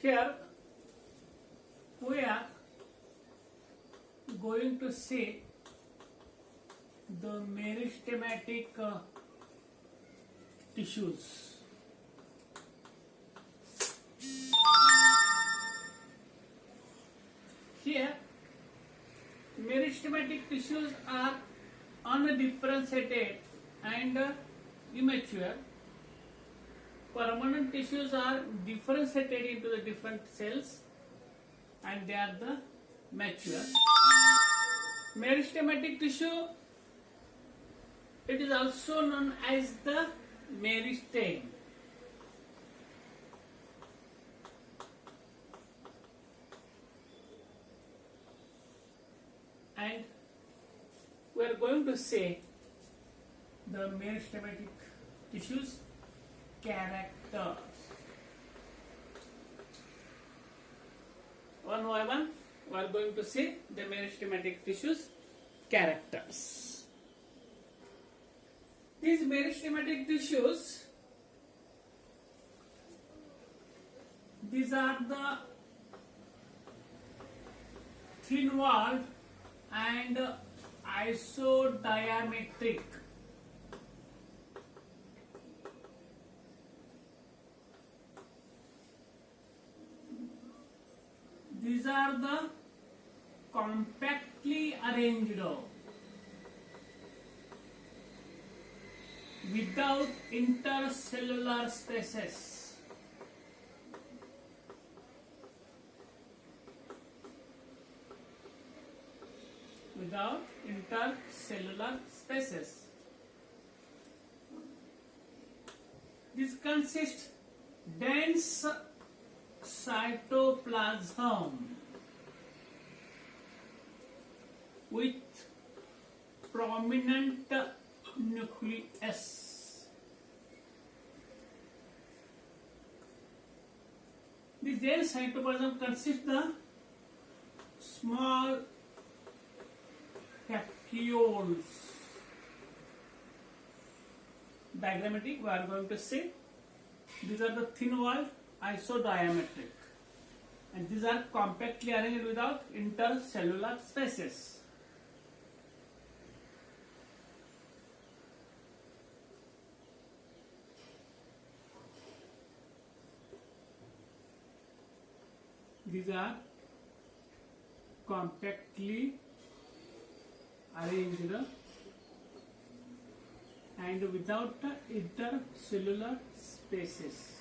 Here we are going to see the meristematic tissues. Here, meristematic tissues are undifferentiated and immature. Permanent tissues are differentiated into the different cells and they are the mature. Meristematic tissue, it is also known as the meristeme. And we are going to say the meristematic tissues characters. One by one, we are going to see the meristematic tissues characters. These meristematic tissues, these are the thin-walled and isodiametric. These are the compactly arranged without intercellular spaces. Without intercellular spaces. This consists dense cytoplasm with prominent nucleus. This dense cytoplasm consists the small capsules. Diagrammatic, we are going to see these are the thin-walled isodiametric and these are compactly arranged without intercellular spaces. These are compactly arranged and without intercellular spaces.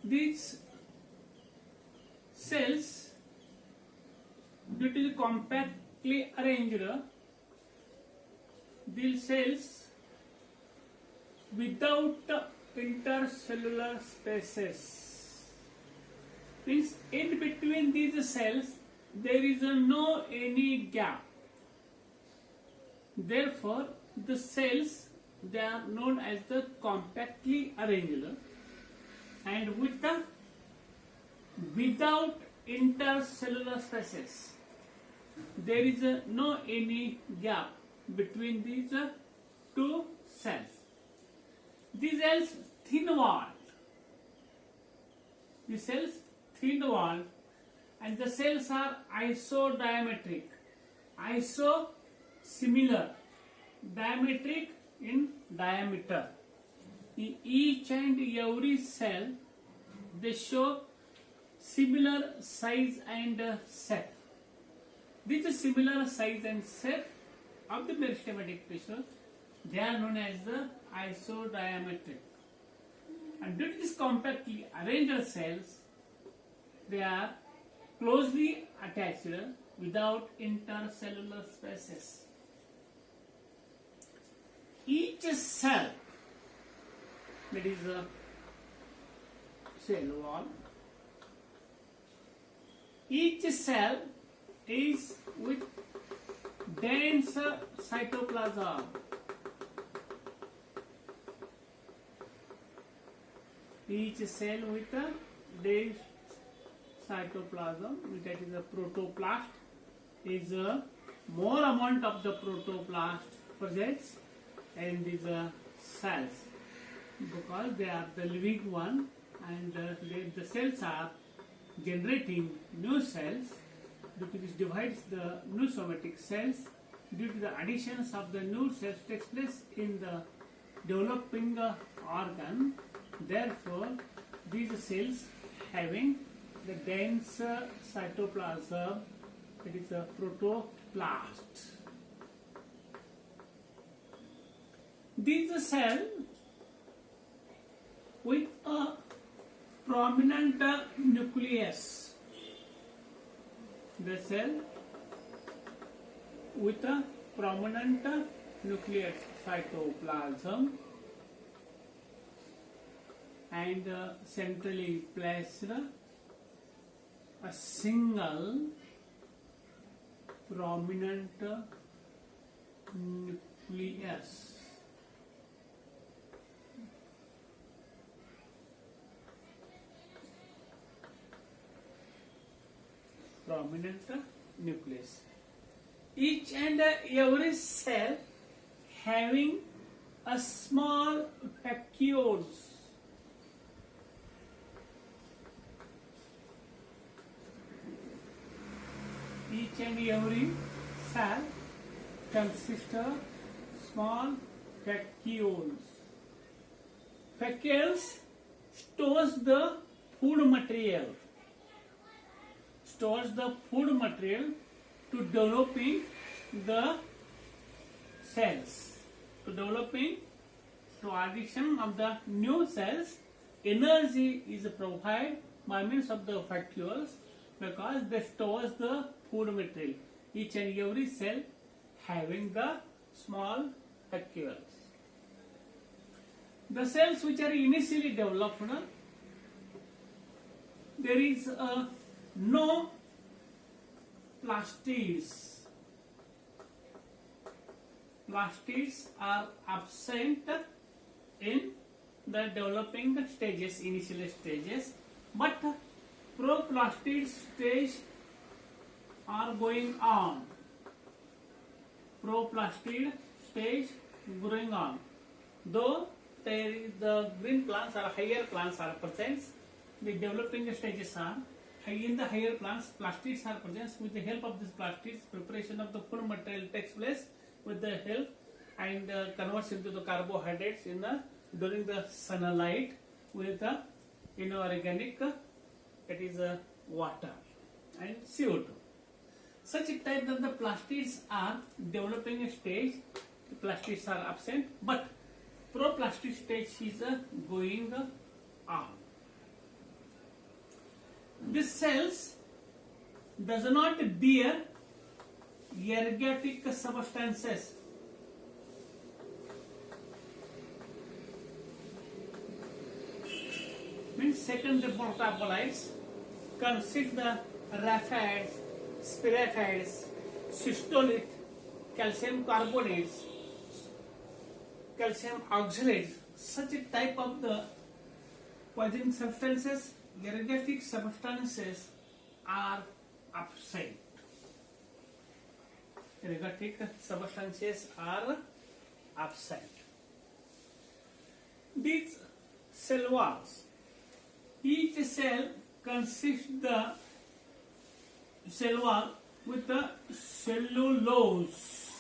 These cells, due to the compactly arranged, these cells without intercellular spaces, means in between these cells there is no any gap. Therefore, the cells, they are known as the compactly arranged and without intercellular spaces. There is no any gap between these two cells. These cells thin-walled. These cells thin-walled and the cells are isodiametric. Iso, similar, diametric in diameter. In each and every cell, they show similar size and shape. This similar size and shape of the meristematic tissue, they are known as the isodiametric. And due to these compactly arranged cells, they are closely attached without intercellular spaces. Each cell, that is a cell wall, each cell is with dense cytoplasm. Each cell with a dense cytoplasm, that is a protoplast, is a more amount of the protoplast presents in these cells, because they are the living one, and the cells are generating new cells, due to this divides the new somatic cells. Due to the additions of the new cells takes place in the developing organ. Therefore, these cells having the dense cytoplasm, it is a protoplast. These cells with a prominent nucleus. The cell with a prominent nucleus, cytoplasm, and centrally placed a single prominent nucleus. Prominent nucleus. Each and every cell having a small vacuoles. Each and every cell consists of small vacuoles. Vacuoles stores the food material. Stores the food material to developing the cells. To addition of the new cells, energy is provided by means of the vacuoles, because they stores the food material. Each and every cell having the small vacuoles. The cells which are initially developed, there is no plastids. Plastids are absent in the developing stages, initial stages, but proplastid stage are going on. Proplastid stage going on. Though the green plants or higher plants are present, the developing stages are in the higher plants, plastids are present. With the help of these plastids, preparation of the food material takes place with the help, and converts into the carbohydrates during the sunlight with the inorganic, that is water and CO2. Such a type that the plastids are developing a stage, the plastids are absent, but proplastid stage is going on. These cells does not bear ergatic substances. Means secondary metabolites consist the raphides, spiraphides, cystolith, calcium carbonates, calcium oxalates. Such a type of the poisoning substances, ergatic substances are absent. Ergatic substances are absent. These cell walls, each cell consists the cell wall with the cellulose.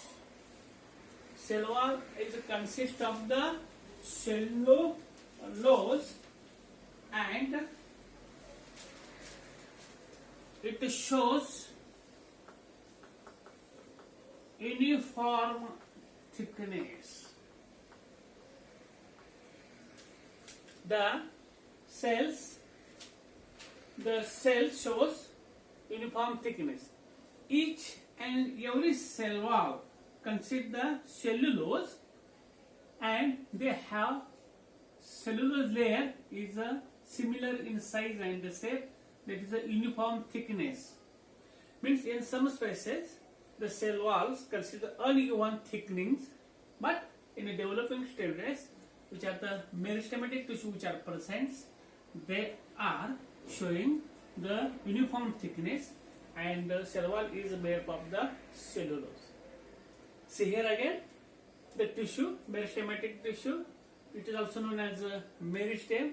Cell wall is consist of the cellulose, and it shows uniform thickness. The cell shows uniform thickness. Each and every cell wall consists the cellulose, and they have cellulose layer is similar in size and shape, that is a uniform thickness. Means in some species the cell walls consist of uneven thicknings, but in the developing stages, which are the meristematic tissue which are present, they are showing the uniform thickness, and the cell wall is made up of the cellulose. See here again, the tissue, meristematic tissue, it is also known as meristem,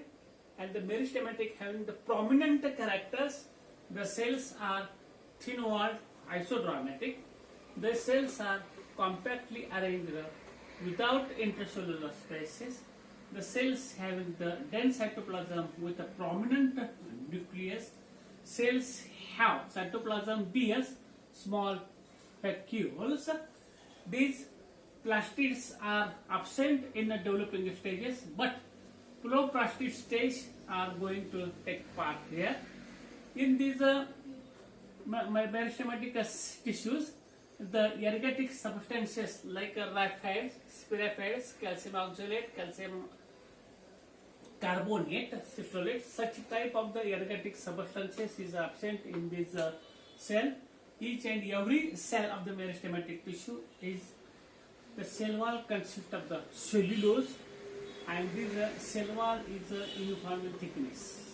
and the meristematic having the prominent characters. The cells are thin-walled, isodramatic. The cells are compactly arranged without intercellular spaces. The cells having the dense cytoplasm with a prominent nucleus. Cells have cytoplasm DS, small vacuoles. These plastids are absent in the developing stages, but plastid stage are going to take part here. In these meristematic tissues, the ergatic substances like raphides, spiraphides, calcium oxalate, calcium carbonate, cystolate, such type of the ergatic substances is absent in this cell. Each and every cell of the meristematic tissue is, the cell wall consists of the cellulose, and this cell wall is uniform in thickness.